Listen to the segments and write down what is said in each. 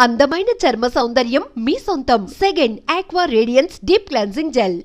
అందమైన చర్మ సౌందర్యం మీ సొంతం. Second aqua radiance deep cleansing gel.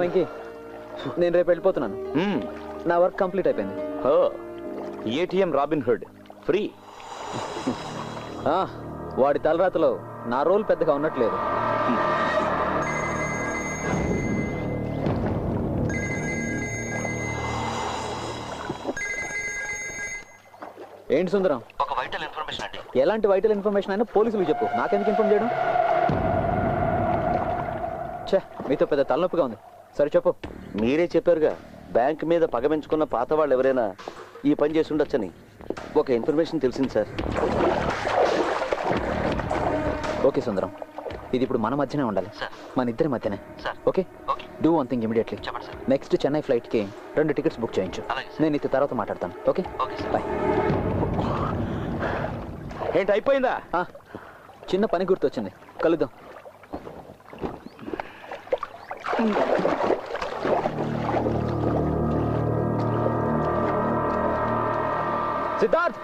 Venky, నేను రేపు వెళ్ళిపోతున్నాను. నా వర్క్ కంప్లీట్ అయిపోయింది. ATM robin hood free. వాడి తలరాతలో నా రోల్ పెద్దగా ఉన్నట్లేదు. ఏంటి సుందరం? ఒక వైటల్ ఇన్ఫర్మేషన్ అండి. ఎలాంటి వైటల్ ఇన్ఫర్మేషన్ అయినా పోలీసులకు చెప్పు, నాకెందుకు ఇన్ఫార్మ్ చేయడం? మీతో పెద్ద తలనొప్పిగా ఉంది. సరే చెప్పు. మీరే చెప్పారుగా, బ్యాంక్ మీద పగమించుకున్న పాత వాళ్ళు ఎవరైనా ఈ పని చేసి ఉండొచ్చని ఒక ఇన్ఫర్మేషన్ తెలిసింది సార్. ఓకే సుందరం, ఇది ఇప్పుడు మన మధ్యనే ఉండాలి, మన ఇద్దరి మధ్యనే. Okay, do one thing immediately. Next Chennai ఫ్లైట్కి 2 టికెట్స్ బుక్ చేయించు. నేను ఇది తర్వాత మాట్లాడతాను. Okay, bye. ఏంటి అయిపోయిందా? చిన్న పని గుర్తొచ్చింది, కలుద్దాం. సిద్ధార్థ్,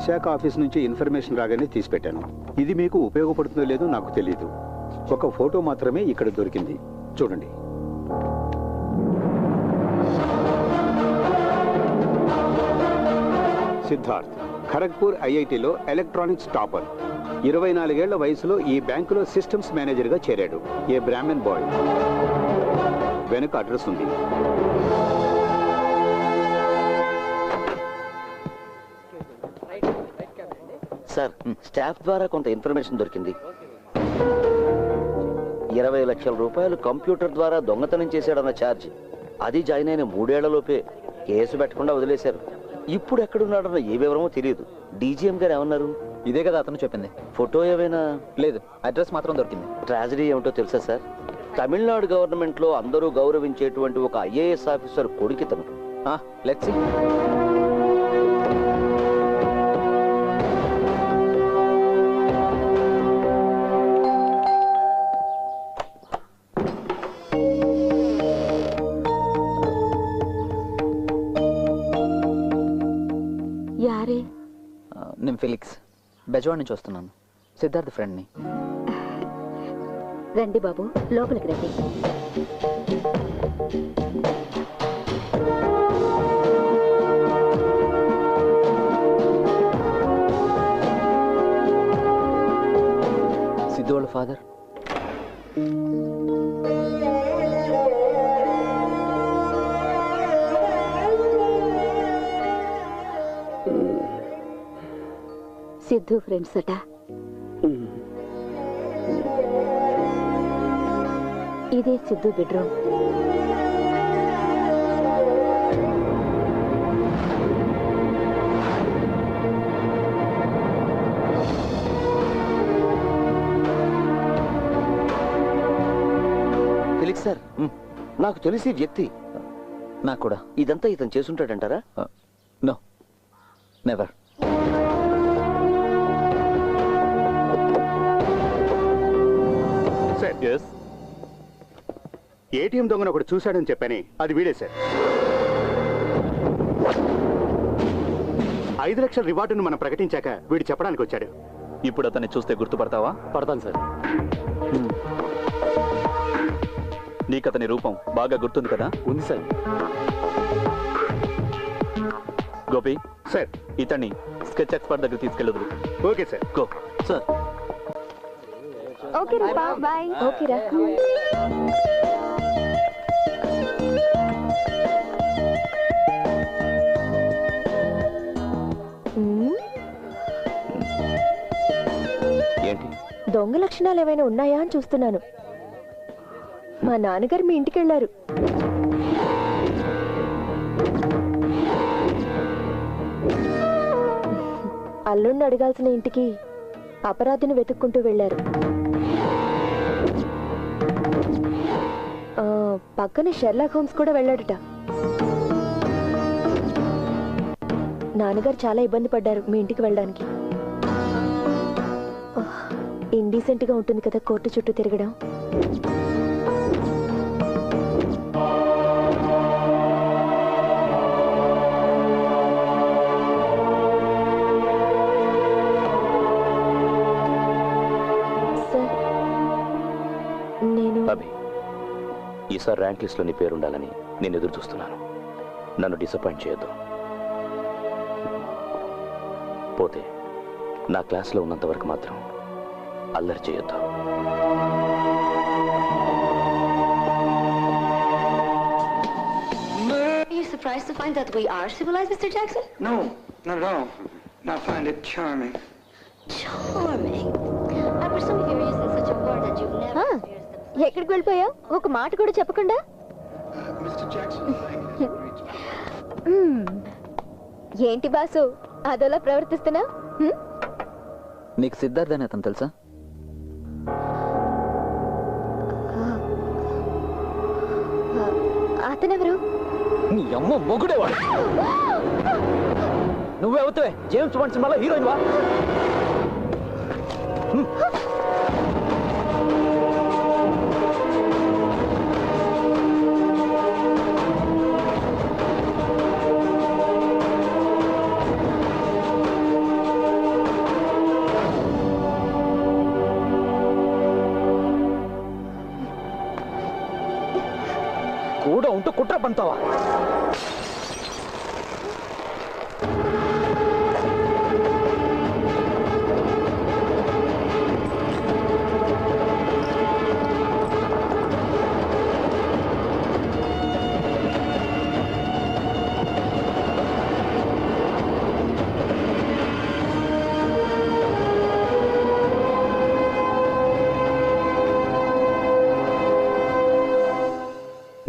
విశాఖ ఆఫీస్ నుంచి ఇన్ఫర్మేషన్ రాగానే తీసిపెట్టాను. ఇది మీకు ఉపయోగపడుతుందో లేదో నాకు తెలియదు. ఒక ఫోటో మాత్రమే ఇక్కడ దొరికింది, చూడండి. సిద్ధార్థ్ ఖరగ్పూర్ ఐఐటిలో ఎలక్ట్రానిక్స్ టాపర్. 24 ఏళ్ల వయసులో ఈ బ్యాంకులో సిస్టమ్స్ మేనేజర్గా చేరాడు. ఏ బ్రాహ్మణ్ బాయ్. వెనుక అడ్రస్ ఉంది. సార్, స్టాఫ్ ద్వారా కొంత ఇన్ఫర్మేషన్ దొరికింది. 20 లక్షల రూపాయలు కంప్యూటర్ ద్వారా దొంగతనం చేశాడన్న ఛార్జ్, అది జాయిన్ అయిన 3 ఏళ్లలోపే కేసు పెట్టకుండా వదిలేశారు. ఇప్పుడు ఎక్కడున్నాడన్న ఏ వివరమో తెలియదు. డీజీఎం గారు ఏమన్నారు? ఇదే కదా అతను చెప్పింది. ఫోటో ఏమైనా? లేదు, అడ్రస్ మాత్రం దొరికింది. ట్రాజడీ ఏమిటో తెలుసా సార్? తమిళనాడు గవర్నమెంట్ లో అందరూ గౌరవించేటువంటి ఒక ఐఏఎస్ ఆఫీసర్ కొడుకితను. Let's see. యారే? నేను ఫిలిక్స్, బెజవాడ్ నుంచి వస్తున్నాను. సిద్ధార్థ్ ఫ్రెండ్ని. రండి బాబు, లోపలికి రండి. సిద్ధు వాళ్ళ ఫాదర్. సిద్ధు ఫ్రెండ్స్ అట. ఇదే సిద్ధు బెడ్రూమ్. ఫిలిక్స్ సార్, నాకు తెలిసి వ్యక్తి. నాకు కూడా. ఇదంతా ఇతను చేసుంటాడంటారా? No, never. సార్, ఏటీఎం దొంగను ఒకటి చూశాడని చెప్పానే, అది వీడే సార్. 5 లక్షల రివార్డును మనం ప్రకటించాక వీడు చెప్పడానికి వచ్చాడు. ఇప్పుడు అతన్ని చూస్తే గుర్తుపడతావా? పడతాను సార్. నీకు అతని రూపం బాగా గుర్తుంది కదా? ఉంది సార్. గోపి సార్, ఇతన్ని స్కెచ్ ఎక్స్పర్ట్ దగ్గర తీసుకెళ్ళదు. Okay sir. Go. Sir, okay రా, బాయ్. ఓకే రా. ఏంటి? దొంగ లక్షణాలు ఏమైనా ఉన్నాయా అని చూస్తున్నాను. మా నాన్నగారు మీ ఇంటికి వెళ్ళారు. అల్లుడిని అడగాల్సిన ఇంటికి అపరాధిని వెతుక్కుంటూ వెళ్ళారు. పక్కనే షెర్లాక్ హోమ్స్ కూడా వెళ్ళాడట. నాన్నగారు చాలా ఇబ్బంది పడ్డారు మీ ఇంటికి వెళ్ళడానికి. ఇండీసెంట్ గా ఉంటుంది కదా కోర్టు చుట్టూ తిరగడం. సార్, నేను అభి, ఈసారి ర్యాంక్ లిస్ట్లో నీ పేరు ఉండాలని నేను ఎదురు చూస్తున్నాను. నన్ను డిసప్పాయింట్ చేయొద్దు. పోతే నా క్లాస్లో ఉన్నంత వరకు మాత్రం అల్లరి చేయొద్దు. Are you surprised to find that we are civilized, Mr. Jackson? No, not at all. I find it charming. Charming. I presume if you're using such a word that you've never experienced the... ఎక్కడికి వెళ్ళిపోయావు? ఒక మాట కూడా చెప్పకుండా. Mr. Jackson, ఏంటి boss అదోలా ప్రవర్తిస్తున్నా? నీకు సిద్ధార్థ్ అని అతను తెలుసా? అతనెవరు? నీ అమ్మ మొగుడేవాడు. నువ్వే అవుతావే జేమ్స్ బాండ్ సినిమాలో హీరోయిన్ వా? చుట్టూ కుట్ర పంతావా?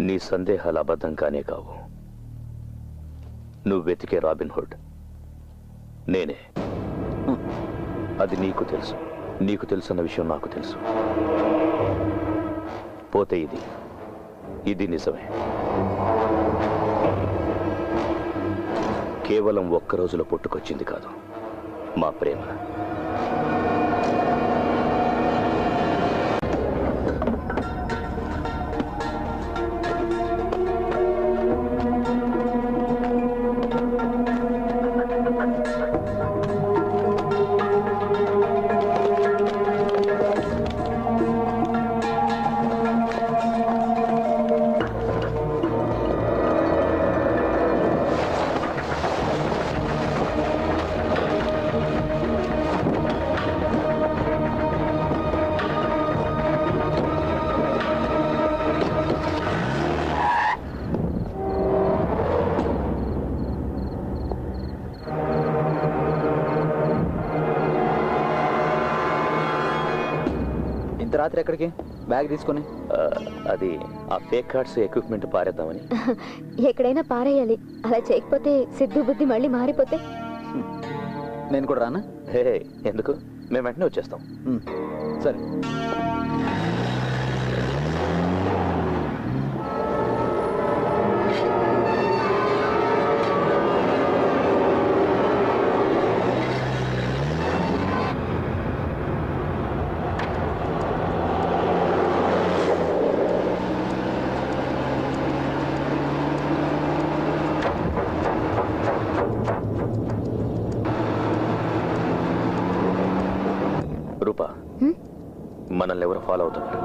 నీ సందేహాలు అబద్ధం కానే కావు. నువ్వు వెతికే రాబిన్ హుడ్ నేనే. అది నీకు తెలుసు, నీకు తెలుసన్న విషయం నాకు తెలుసు. పోతే ఇది నిజమే. కేవలం ఒక్క రోజులో పుట్టుకొచ్చింది కాదు మా ప్రేమ. రాత్రి ఎక్కడికి బ్యాగ్ తీసుకొని? అది ఆ ఫేక్ కార్డ్స్ ఎక్విప్మెంట్ పారేద్దామని. ఎక్కడైనా పారేయాలి. అలా చేయకపోతే సిద్ధు బుద్ధి మళ్ళీ మారిపోతే. నేను కూడా రానా? హే ఎందుకు, మేము వెంటనే వచ్చేస్తాం. సరే. రూపా, మనల్ని ఎవరు ఫాలో అవుతున్నారు?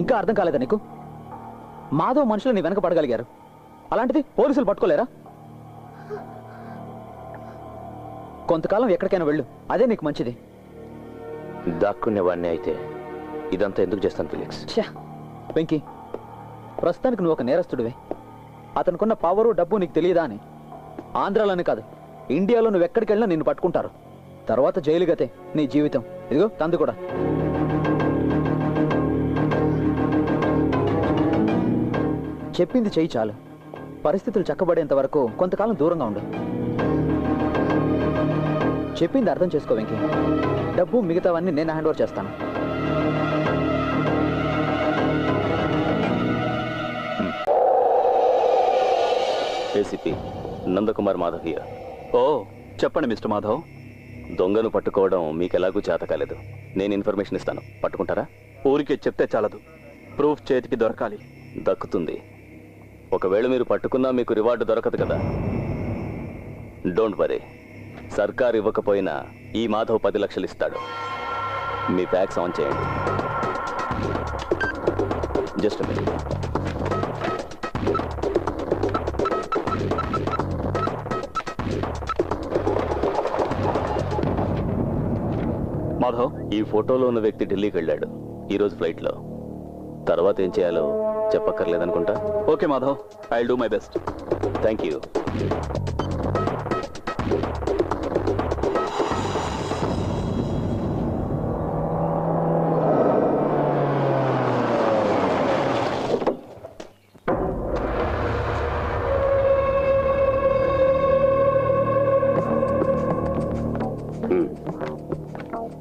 ఇంకా అర్థం కాలేదా నీకు? మాధవ్ మనుషులు నీ వెనక పడగలిగారు, అలాంటిది పోలీసులు పట్టుకోలేరా? కొంతకాలం ఎక్కడికైనా వెళ్ళు, అదే నీకు మంచిది. దాక్కునేవాడిని అయితే ఇదంతా ఎందుకు చేస్తాను ఫిలిక్స్? వెంకీ, ప్రస్తుతానికి నువ్వు ఒక నేరస్తుడివే. అతనుకున్న పవరు డబ్బు నీకు తెలియదా అని. ఆంధ్రాలోనే కాదు, ఇండియాలో నువ్వు ఎక్కడికి వెళ్ళినా నిన్ను పట్టుకుంటారు. తర్వాత జైలు గతే నీ జీవితం. ఇదిగో తందు కూడా. చెప్పింది చెయ్యి చాలు. పరిస్థితులు చక్కబడేంత వరకు కొంతకాలం దూరంగా ఉండు. చెప్పింది అర్థం చేసుకో వెంకీ. డబ్బు మిగతావన్నీ నేను హ్యాండ్ ఓవర్ చేస్తాను. ACP Nandakumar Madhav here. ఓ చెప్పండి మిస్టర్ మాధవ్. దొంగను పట్టుకోవడం మీకు ఎలాగూ చేత కాలేదు. నేను ఇన్ఫర్మేషన్ ఇస్తాను, పట్టుకుంటారా? ఊరికే చెప్తే చాలదు, ప్రూఫ్ చేతికి దొరకాలి. దక్కుతుంది. ఒకవేళ మీరు పట్టుకున్నా మీకు రివార్డు దొరకదు కదా. డోంట్ వరీ, సర్కార్ ఇవ్వకపోయినా ఈ మాధవ్ 10 లక్షలు ఇస్తాడు. మీ ప్యాక్స్ ఆన్ చేయండి. Just minute. మాధవ్, ఈ ఫోటోలో ఉన్న వ్యక్తి ఢిల్లీకి వెళ్ళాడు ఈరోజు ఫ్లైట్లో. తర్వాత ఏం చేయాలో చెప్పక్కర్లేదనుకుంటా. Okay Madhav, I will do my best. Thank you.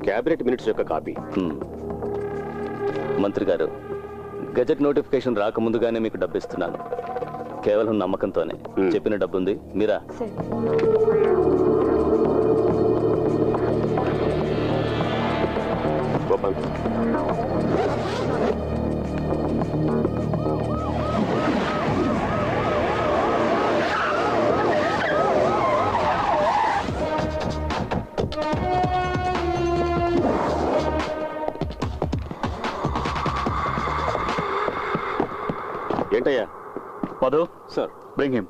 Cabinet minutes యొక్క కాపీ. మంత్రి గారు, గజెట్ నోటిఫికేషన్ రాకముందుగానే మీకు డబ్బు ఇస్తున్నాను. కేవలం నమ్మకంతోనే. చెప్పిన డబ్బు ఉంది, మీరా? ఏంటయ్యా? Madhav sir, bring him.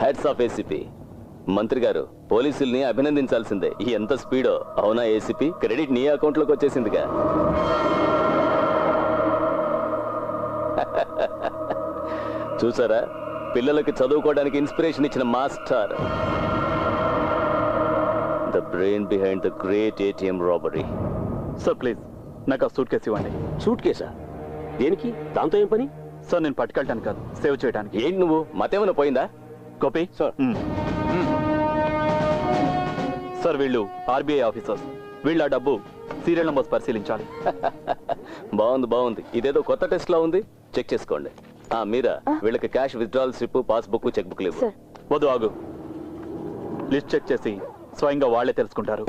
Heads of ACP. మంత్రి గారు, పోలీసుల్ని అభినందించాల్సిందే. ఎంత స్పీడో. అవునా ఏసీపీ? క్రెడిట్ నీ అకౌంట్లోకి వచ్చేసిందిగా. చూసారా, పిల్లలకి చదువుకోవడానికి ఇన్స్పిరేషన్ ఇచ్చిన master. The brain behind the great ATM robbery. Sir please, నాకు ఆ సూట్ కేసు ఇవ్వండి. సూట్ కేసా? దేనికి? దాంతో ఏం పని? సార్ నేను పట్టుకెళ్ళటానికి కాదు, సేవ్ చేయడానికి. ఏంటి నువ్వు, మతేమైనా పోయిందా? గోపి సార్. సార్, వీళ్ళు ఆర్బీఐ ఆఫీసర్స్. వీళ్ళ డబ్బు సీరియల్ నంబర్స్ పరిశీలించాలి. బాగుంది బాగుంది. ఇదేదో కొత్త టెస్ట్ లా ఉంది. చెక్ చేసుకోండి. మీరా, వీళ్ళకి cash withdrawal slip, passbook, cheque book లేవు. వద్దు, ఆగు. లిస్ట్ చెక్ చేసి స్వయంగా వాళ్లే తెలుసుకుంటారు.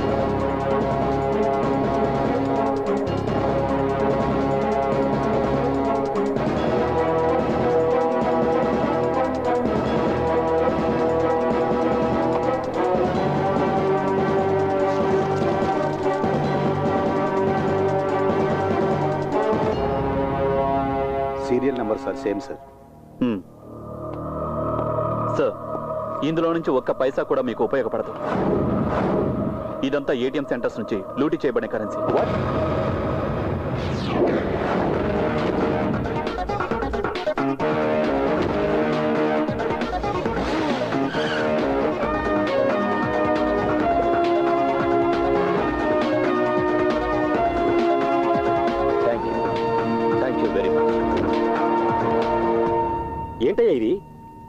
Serial number sir, same sir. Sir, ఇందులో నుంచి ఒక్క పైసా కూడా మీకు ఉపయోగపడదు. ఇదంతా ఏటీఎం సెంటర్స్ నుంచి లూటీ చేయబడిన కరెన్సీ. ఏంటయ్యా ఇది?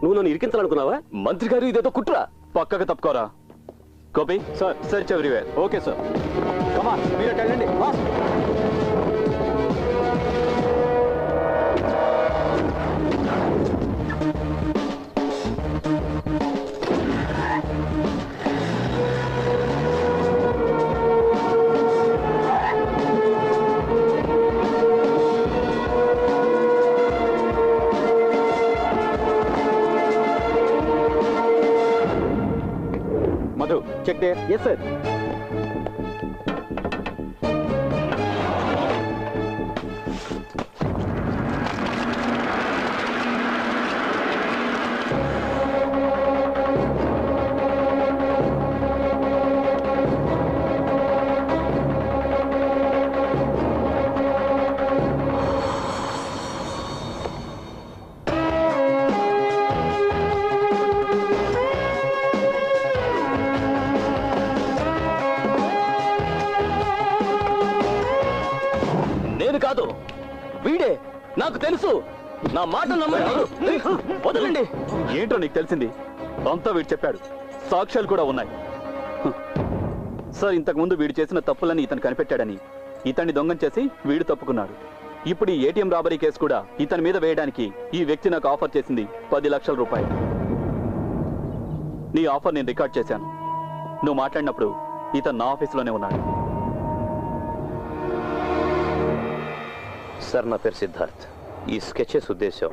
నువ్వు నన్ను ఇరికించాలనుకున్నావా? మంత్రి గారు, ఇదేదో కుట్రా. పక్కకు తప్పుకోరా. Gopi sir, search everywhere. Okay sir. మీరు వెళ్ళండి. మధు చెక్ దే. Yes sir. నేను కాదు, వీడే. నాకు తెలుసు. నా మాట నమ్మండి. వదలండి. ఏంటో నీకు తెలిసింది? అంతా వీడు చెప్పాడు. సాక్ష్యాలు కూడా ఉన్నాయి. సార్, ఇంతకుముందు వీడు చేసిన తప్పులని ఇతను కనిపెట్టాడని ఇతన్ని దొంగం చేసి వీడు తప్పుకున్నాడు. ఇప్పుడు ఈ ఏటీఎం రాబరీ కేసు కూడా ఇతని మీద వేయడానికి ఈ వ్యక్తి నాకు ఆఫర్ చేసింది 10 లక్షల రూపాయలు. నీ ఆఫర్ నేను రికార్డ్ చేశాను. నువ్వు మాట్లాడినప్పుడు ఇతను నా ఆఫీసులోనే ఉన్నాడు. సార్, నా పేరు సిద్ధార్థ్. ఈ స్కెచెస్ ఉద్దేశం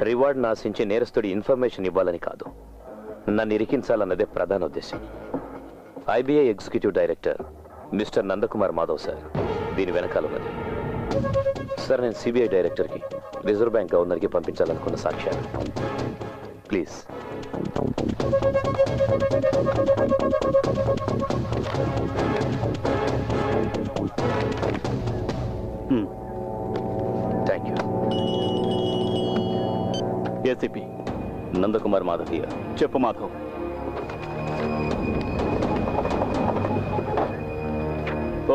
రివార్డ్ ఆశించి నేరస్తుడి ఇన్ఫర్మేషన్ ఇవ్వాలని కాదు, నన్ను ఇరికించాలన్నదే ప్రధాన ఉద్దేశం. IBI executive director mister Nandakumar Madhav sir దీని వెనకాల ఉన్నది. సార్, నేను సిబిఐ డైరెక్టర్కి, రిజర్వ్ బ్యాంక్ గవర్నర్కి పంపించాలనుకున్న సాక్ష్యాలు. Please. Thank you. ACP Nandakumar Madhav here. చెప్పు Madhav.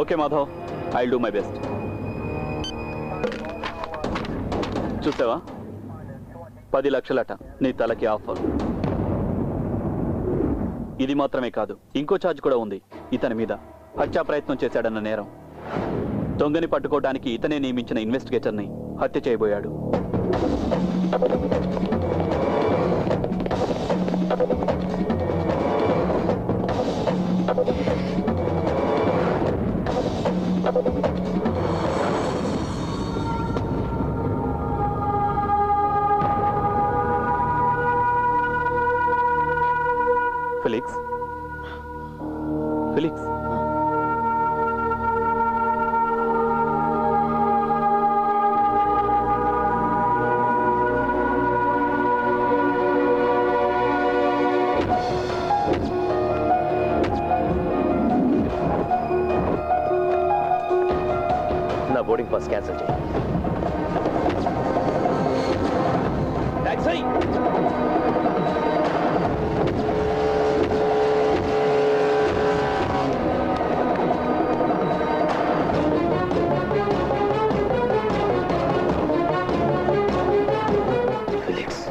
Okay Madhav, I'll do my best. చూసావా, 10 లక్షలట నీ తలకి ఆఫర్. ఇది మాత్రమే కాదు, ఇంకో ఛార్జ్ కూడా ఉంది ఇతని మీద. హత్యా ప్రయత్నం చేశాడన్న నేరం. దొంగని పట్టుకోవడానికి ఇతనే నియమించిన ఇన్వెస్టిగేటర్ని హత్య చేయబోయాడు. ఫిలిక్స్, ఫిలిక్స్, నా బోర్డింగ్ పాస్ క్యాన్సిల్ చేయి. Taxi. Felix.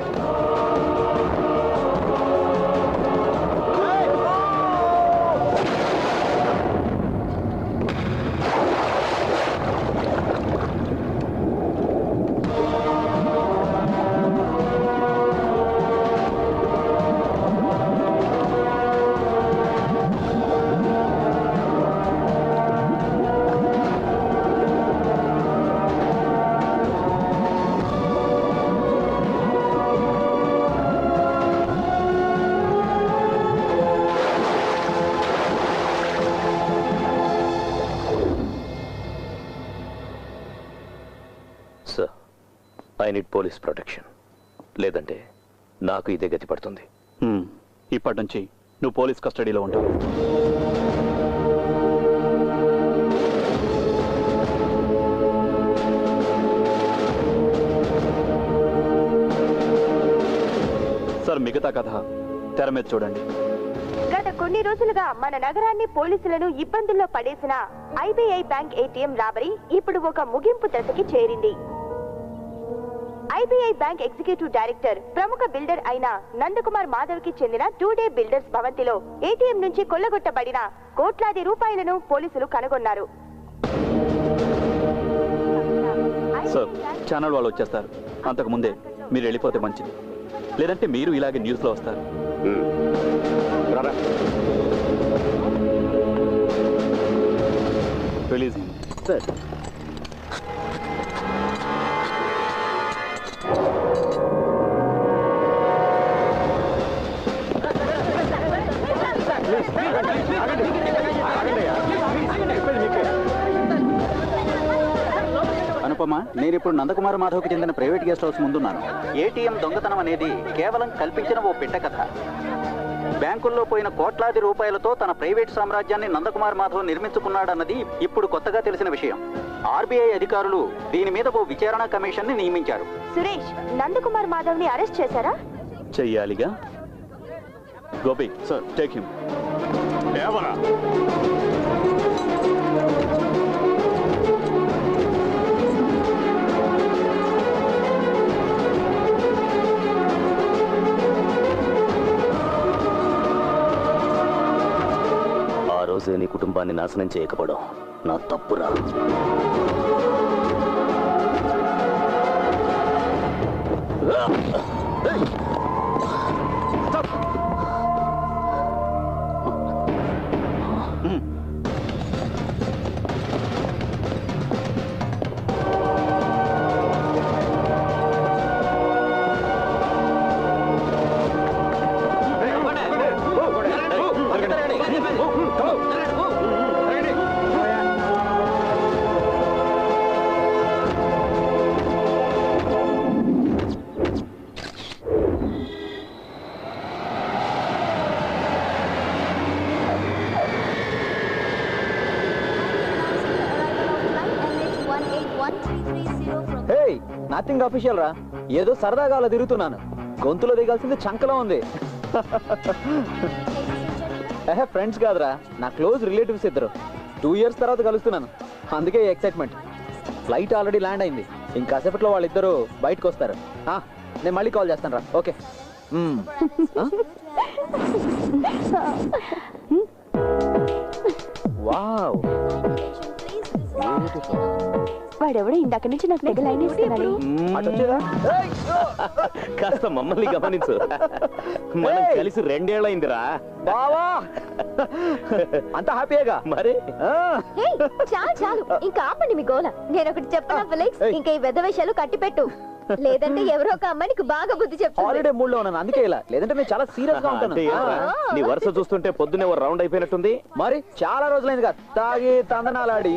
Sir, I need police protection. లేదంటే నాకు ఇదే గతి పడుతుంది. ఇప్పటి నుంచి నువ్వు పోలీస్ కస్టడీలో ఉంటావు. సార్, మిగతా కథ తెర మీద చూడండి. గత కొన్ని రోజులుగా మన నగరాన్ని పోలీసులను ఇబ్బందుల్లో పడేసిన ఐబీఐ బ్యాంక్ ఏటీఎం రాబరీ ఇప్పుడు ఒక ముగింపు దశకి చేరింది. ఐబీఐ బ్యాంక్ ఎగ్జిక్యూటివ్ డైరెక్టర్ ప్రముఖ బిల్డర్ అయిన నందకుమార్ మాధవ్ కి చెందిన 2-డే బిల్డర్స్ భవంతిలో ఏటీఎం నుంచి కొల్లగొట్టబడిన కోట్లాది రూపాయలను పోలీసులు కనుగొన్నారు. సార్, ఛానల్ వాళ్ళు వచ్చేస్తారు. అంతకు ముందే మీరు వెళ్ళిపోతే మంచిది. లేదంటే మీరు ఇలాగే న్యూస్లో వస్తారు. Release sir. అనుపమ, నేను ఇప్పుడు నందకుమార్ మాధవ్కి చెందిన ప్రైవేట్ గెస్ట్ హౌస్ ముందున్నాను. ఏటీఎం దొంగతనం అనేది కేవలం కల్పించిన ఓ పిట్ట కథ. బ్యాంకుల్లో పోయిన కోట్లాది రూపాయలతో తన ప్రైవేట్ సామ్రాజ్యాన్ని నందకుమార్ మాధవ్ నిర్మించుకున్నాడన్నది ఇప్పుడు కొత్తగా తెలిసిన విషయం. ఆర్బీఐ అధికారులు దీని మీద ఓ విచారణ కమిషన్ ని నియమించారు. సురేష్, నందకుమార్ మాధవ్ ని అరెస్ట్ చేశారా? చెయ్యాలిగా. Gopi sir, take him. ఆ రోజే నీ కుటుంబాన్ని నాశనం చేయకపోవడం నా తప్పురా. హే, నథింగ్ అఫీషియల్ రా. ఏదో సరదాగా అలా తిరుగుతున్నాను. గొంతులో దిగాల్సింది చంకలో ఉంది. ఫ్రెండ్స్ కాదురా, నా క్లోజ్ రిలేటివ్స్ ఇద్దరు. 2 years తర్వాత కలుస్తున్నాను, అందుకే ఎక్సైట్మెంట్. ఫ్లైట్ ఆల్రెడీ ల్యాండ్ అయింది. ఇంకాసేపట్లో వాళ్ళిద్దరూ బయటకు వస్తారు. నేను మళ్ళీ కాల్ చేస్తాను రా. ఓకే. వావ్, వాడెవడో ఇందాక నుంచి నాకు తెగ లైన్ ఇస్తున్నాడు. అటు వచ్చేదా? కాస్త మమ్మల్ని గమనించు. మనం కలిసి 2 ఏళ్ళైందిరా. బావా, అంత హ్యాపీగా మరి చాలు చాలు, ఇంకా ఆపండి మీ గోల. నేను ఒకటి చెప్పనా ఫిలిక్స్, ఇంకా ఈ వెధ విషయాలు కట్టిపెట్టు, లేదంటే ఎవరో ఒక అమ్మాయికి బాగా బుద్ధి చెప్తాను. హాలిడే మూడ్ లో ఉన్నాను, అందుకే ఇలా. లేదంటే నేను చాలా సీరియస్ గా ఉంటాను. అంటే ఏంట్రా? నీ వరుస చూస్తుంటే పొద్దునే ఓ రౌండ్ అయిపోయినట్టుంది. మరి చాలా రోజులైందిగా తాగి తందనాలాడి.